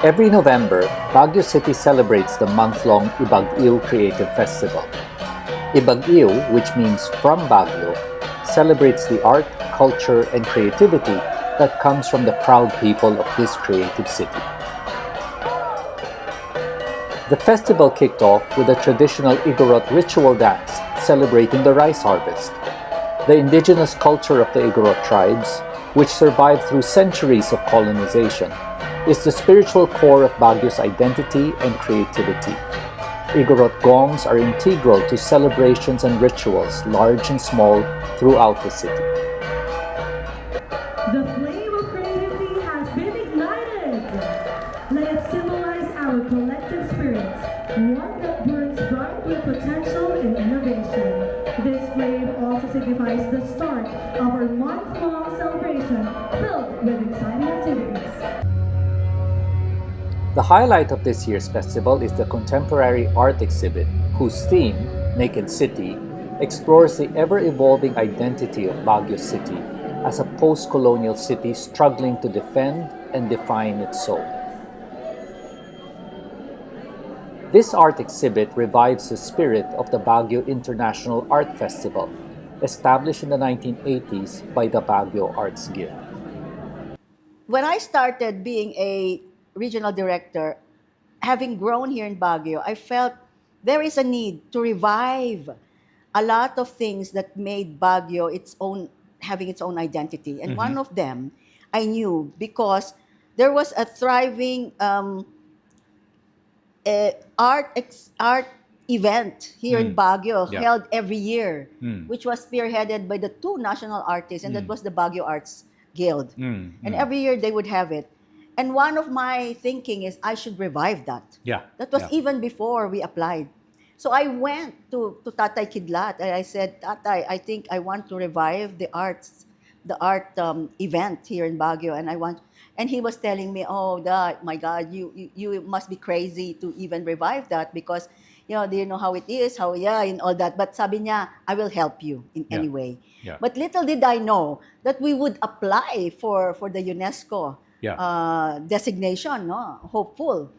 Every November, Baguio City celebrates the month-long IBAGIW Creative Festival. IBAGIW, which means from Baguio, celebrates the art, culture, and creativity that comes from the proud people of this creative city. The festival kicked off with a traditional Igorot ritual dance celebrating the rice harvest. The indigenous culture of the Igorot tribes, which survived through centuries of colonization, is the spiritual core of Baguio's identity and creativity. Igorot gongs are integral to celebrations and rituals, large and small, throughout the city. The flame of creativity has been ignited. Let it symbolize our collective spirit, one that burns bright with potential and innovation. This flame also signifies the start of our month-long celebration filled with exciting activities. The highlight of this year's festival is the contemporary art exhibit, whose theme, Naked City, explores the ever-evolving identity of Baguio City as a post-colonial city struggling to defend and define its soul. This art exhibit revives the spirit of the Baguio International Art Festival, established in the 1980s by the Baguio Arts Guild. When I started being a regional director, having grown here in Baguio, I felt there is a need to revive a lot of things that made Baguio its own, having its own identity. And one of them I knew because there was a thriving art event here in Baguio Yeah. held every year, which was spearheaded by the two national artists, and that was the Baguio Arts Guild. And every year they would have it. And one of my thinking is I should revive that. Yeah. That was Yeah. even before we applied. So I went to Tatay Kidlat and I said, Tatay, I think I want to revive the art event here in Baguio, and he was telling me, oh, my God, you must be crazy to even revive that because, do you know how it is, and all that. But sabi niya, I will help you in any way. Yeah. But little did I know that we would apply for the UNESCO designation, no? Hopeful.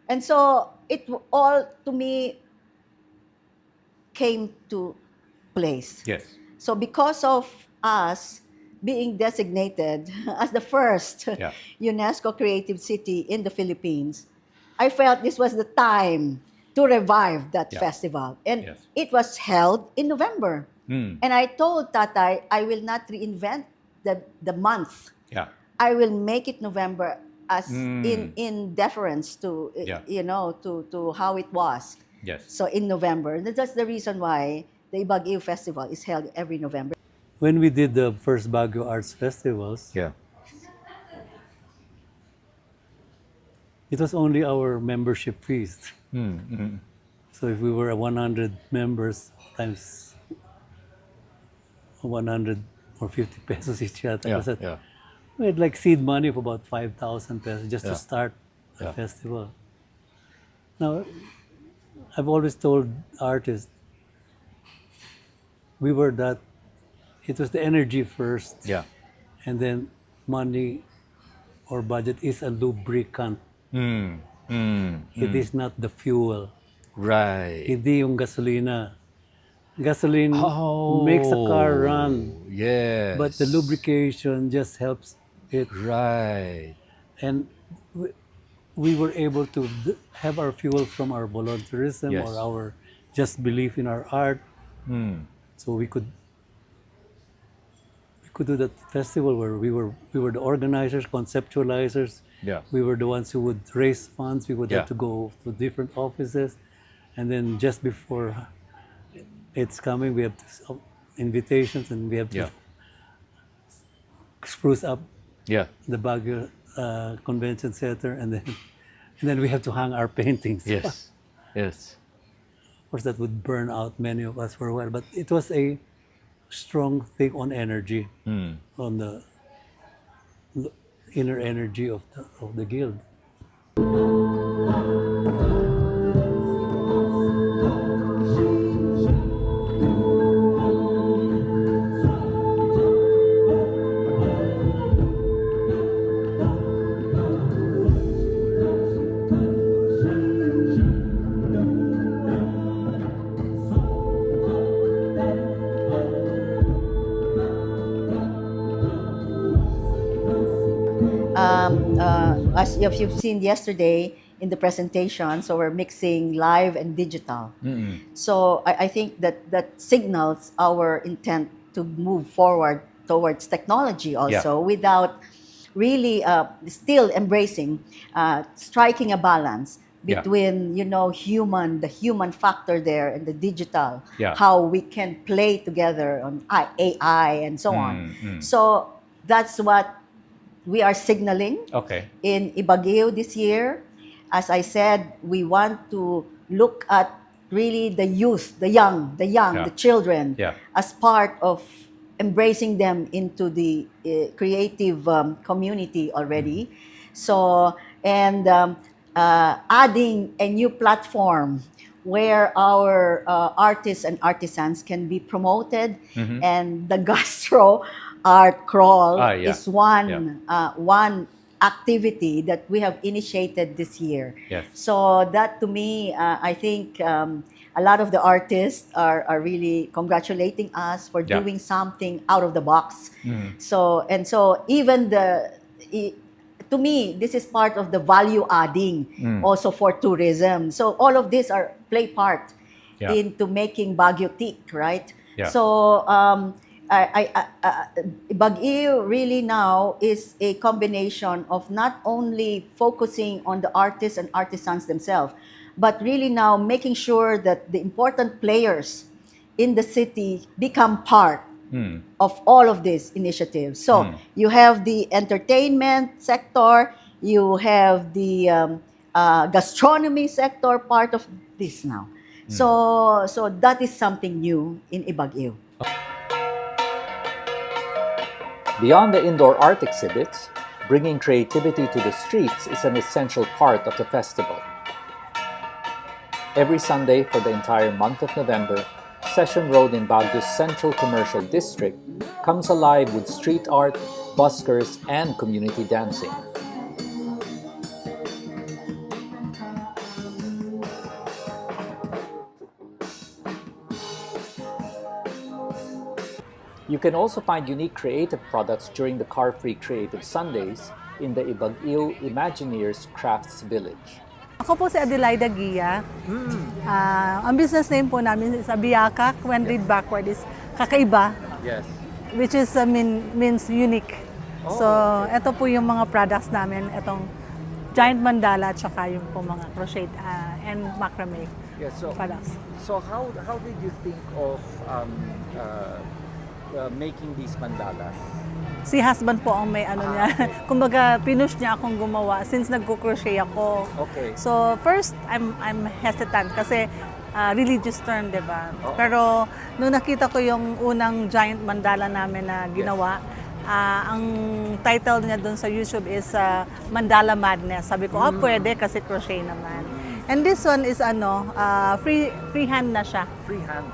And so it all, to me, came to place. Yes. So because of us being designated as the first UNESCO Creative City in the Philippines, I felt this was the time to revive that festival. And it was held in November. And I told Tatay, I will not reinvent the month. Yeah. I will make it November as in deference to to how it was. Yes. So in November, that's the reason why the IBAGIW Festival is held every November. When we did the first Baguio Arts Festivals, Yeah. it was only our membership fees. So if we were 100 members times 100 or 50 pesos each yata, we had like seed money of about 5,000 pesos just to start a festival. Now, I've always told artists, we were that, it was the energy first, and then money or budget is a lubricant. It is not the fuel. Right. Hindi yung gasolina. Gasoline makes a car run. Yes. But the lubrication just helps it. Right. And we were able to have our fuel from our volunteerism or our just belief in our art. So we could do that festival where we were the organizers, conceptualizers. Yeah. We were the ones who would raise funds. We would have to go to different offices, and then just before it's coming, we have invitations, and we have to spruce up the Baguio Convention Center, and then we have to hang our paintings. Yes. Yes. Of course, that would burn out many of us for a while, but it was a strong thing on energy, on the inner energy of the guild. as if you've seen yesterday in the presentation, so we're mixing live and digital. So I think that signals our intent to move forward towards technology also, without really still embracing, striking a balance between the human factor there and the digital, how we can play together on AI and so on. So that's what we are signaling in IBAGIW this year. As I said, we want to look at really the youth, the children, as part of embracing them into the creative community already. So, and adding a new platform where our artists and artisans can be promoted, and the gastro art crawl is one activity that we have initiated this year. So that to me, I think a lot of the artists are really congratulating us for doing something out of the box. So even to me, this is part of the value adding also for tourism. So all of these play part into making Baguio tick, right? So Baguio really now is a combination of not only focusing on the artists and artisans themselves, but really now making sure that the important players in the city become part of all of these initiatives. So you have the entertainment sector, you have the gastronomy sector, part of this now. So that is something new in Baguio. Beyond the indoor art exhibits, bringing creativity to the streets is an essential part of the festival. Every Sunday for the entire month of November, Session Road in Baguio's Central Commercial District comes alive with street art, buskers, and community dancing. You can also find unique creative products during the car-free Creative Sundays in the IBAGIW Imagineers Crafts Village. Ako po si Adelaida Gia. Ang business name po namin is Abiyakak. When read backward is kakaiba. Which is means unique. So, ito po yung mga products namin. Itong giant mandala at saka yung po mga crochet and macrame products. So how did you think of making these mandalas? Si husband po ang may niya. Kumbaga, pinush niya akong gumawa since nagko-crochet ako. So, first, I'm hesitant kasi religious term, di ba? Pero, nung nakita ko yung unang giant mandala namin na ginawa, ang title niya doon sa YouTube is Mandala Madness. Sabi ko, pwede kasi crochet naman. And this one is freehand na siya. Freehand.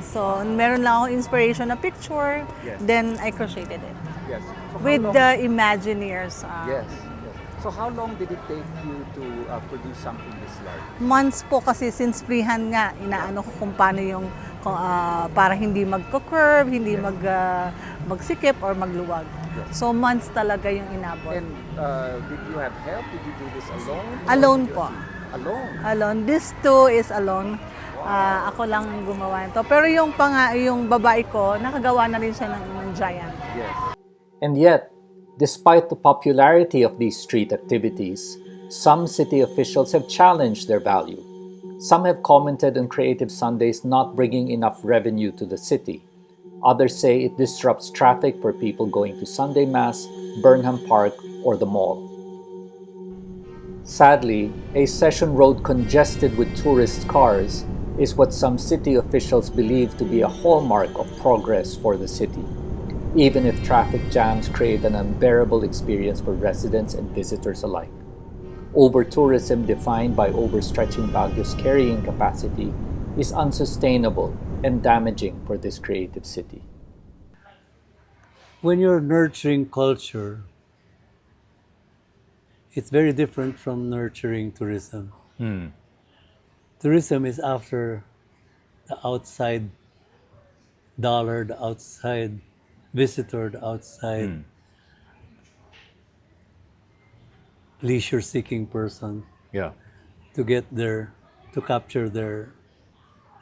So, meron lang akong inspiration na picture, then I crocheted it. So with the Imagineers. So how long did it take you to produce something this large? Months po kasi since freehand nga, inaano ko kung paano yung para hindi magko-curve, hindi magsikip or magluwag. So months talaga yung inabot. And did you have help? Did you do this alone? Alone po. Alone? This too is alone. Ako lang gumawa nito. Pero yung babae ko, nakagawa na rin siya ng giant. And yet, despite the popularity of these street activities, some city officials have challenged their value. Some have commented on Creative Sundays not bringing enough revenue to the city. Others say it disrupts traffic for people going to Sunday Mass, Burnham Park, or the mall. Sadly, a Session Road congested with tourist cars is what some city officials believe to be a hallmark of progress for the city, even if traffic jams create an unbearable experience for residents and visitors alike. Over-tourism defined by overstretching Baguio's carrying capacity is unsustainable and damaging for this creative city. When you're nurturing culture, it's very different from nurturing tourism. Tourism is after the outside dollar, the outside visitor, the outside leisure-seeking person Yeah. to capture their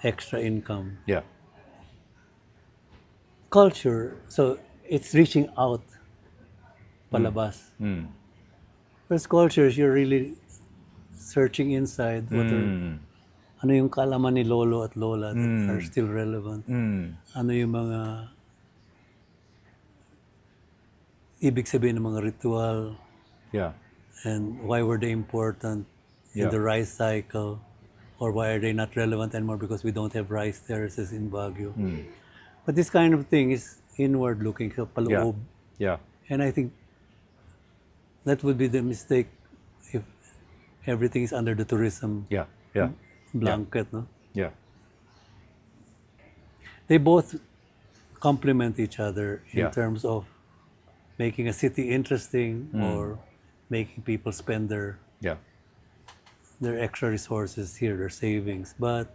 extra income. Yeah. Culture, so it's reaching out, palabas. Whereas cultures, you're really searching inside ano yung kaalaman ni lolo at lola that are still relevant. Ano yung mga ibig sabihin ng mga ritual, Yeah. and why were they important in the rice cycle, or why are they not relevant anymore because we don't have rice terraces in Baguio. But this kind of thing is inward looking, so paloob. Yeah. And I think that would be the mistake if everything is under the tourism Yeah. Yeah. blanket. No? Yeah. They both complement each other in Yeah. terms of making a city interesting or making people spend their Yeah. extra resources here, their savings. But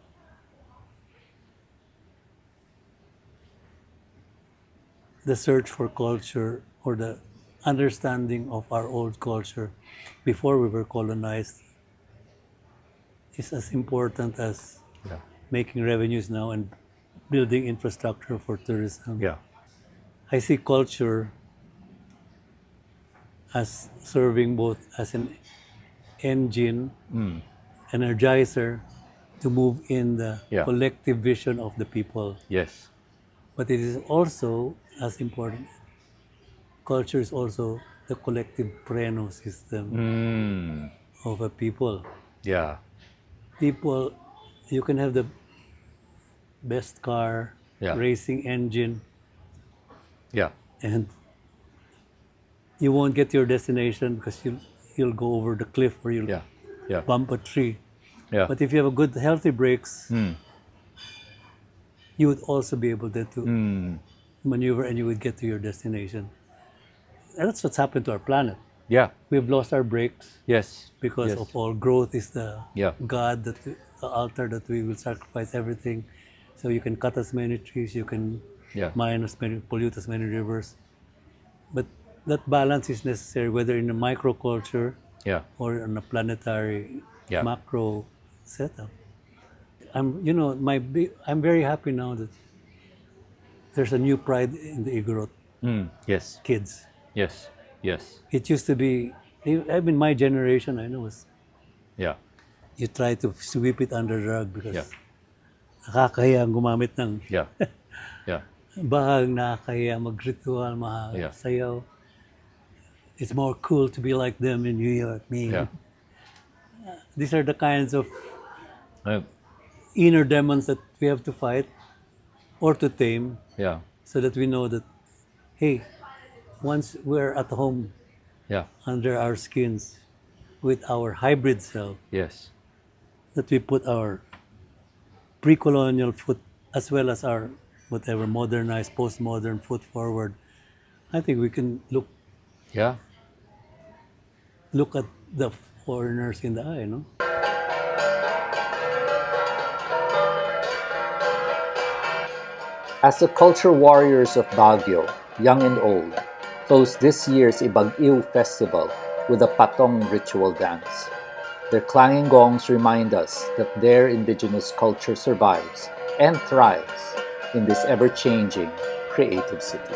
the search for culture, or the understanding of our old culture before we were colonized, is as important as Yeah. making revenues now and building infrastructure for tourism. Yeah. I see culture as serving both as an engine, energizer to move in the Yeah. collective vision of the people. Yes. But it is also as important. Culture is also the collective preno system of a people. Yeah. People, you can have the best car, Yeah. racing engine, Yeah. and you won't get to your destination because you'll go over the cliff or you'll Yeah. Yeah. bump a tree. Yeah. But if you have a good, healthy brakes, you would also be able to maneuver and you would get to your destination. And that's what's happened to our planet. Yeah. We've lost our brakes Yes. because Yes. of all growth is the Yeah. God, the altar that we will sacrifice everything. So you can cut as many trees, you can Yeah. mine as many, pollute as many rivers. But that balance is necessary, whether in a microculture Yeah. or in a planetary Yeah. macro setup. I'm very happy now that there's a new pride in the Igorot Yes. kids. Yes. Yes. It used to be, I mean, my generation, I know, was Yeah. you try to sweep it under the rug because Yeah. nakakahiya ang gumamit ng Yeah. Yeah. bahag, nakakahiya mag-ritual, Yeah. sayaw. It's more cool to be like them in New York. Yeah. These are the kinds of Uh, inner demons that we have to fight or to tame, yeah. so that we know that, hey, once we're at home Yeah. under our skins with our hybrid self, Yes. that we put our pre-colonial foot as well as our whatever modernized, postmodern foot forward, I think we can look Yeah. at the foreigners in the eye, no? As the culture warriors of Baguio, young and old, close this year's IBAGIW Festival with a patong ritual dance. Their clanging gongs remind us that their indigenous culture survives and thrives in this ever-changing creative city.